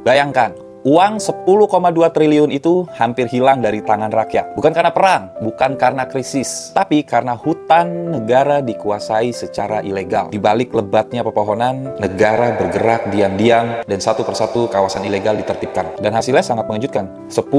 Bayangkan, uang 10,2 triliun itu hampir hilang dari tangan rakyat. Bukan karena perang, bukan karena krisis, tapi karena hutan negara dikuasai secara ilegal. Di balik lebatnya pepohonan, negara bergerak diam-diam dan satu persatu kawasan ilegal ditertibkan. Dan hasilnya sangat mengejutkan. 10,2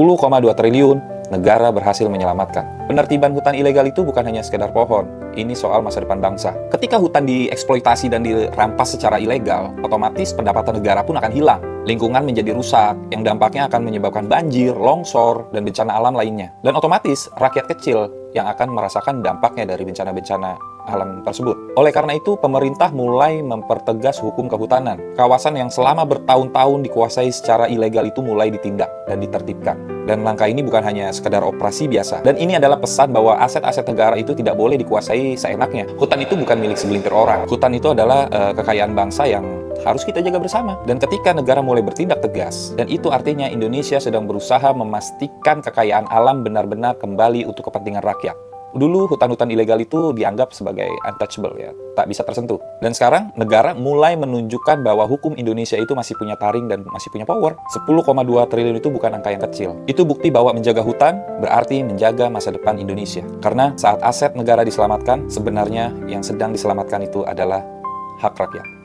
triliun negara berhasil menyelamatkan. Penertiban hutan ilegal itu bukan hanya sekedar pohon. Ini soal masa depan bangsa. Ketika hutan dieksploitasi dan dirampas secara ilegal, otomatis pendapatan negara pun akan hilang. Lingkungan menjadi rusak, yang dampaknya akan menyebabkan banjir, longsor, dan bencana alam lainnya. Dan otomatis, rakyat kecil yang akan merasakan dampaknya dari bencana-bencana alam tersebut. Oleh karena itu, pemerintah mulai mempertegas hukum kehutanan. Kawasan yang selama bertahun-tahun dikuasai secara ilegal itu mulai ditindak dan ditertibkan. Dan langkah ini bukan hanya sekedar operasi biasa. Dan ini adalah pesan bahwa aset-aset negara itu tidak boleh dikuasai seenaknya. Hutan itu bukan milik segelintir orang. Hutan itu adalah kekayaan bangsa yang harus kita jaga bersama. Dan ketika negara mulai bertindak tegas, dan itu artinya Indonesia sedang berusaha memastikan kekayaan alam benar-benar kembali untuk kepentingan rakyat. Dulu hutan-hutan ilegal itu dianggap sebagai untouchable, ya, tak bisa tersentuh. Dan sekarang negara mulai menunjukkan bahwa hukum Indonesia itu masih punya taring dan masih punya power. 10,2 triliun itu bukan angka yang kecil. Itu bukti bahwa menjaga hutan berarti menjaga masa depan Indonesia. Karena saat aset negara diselamatkan, sebenarnya yang sedang diselamatkan itu adalah hak rakyat.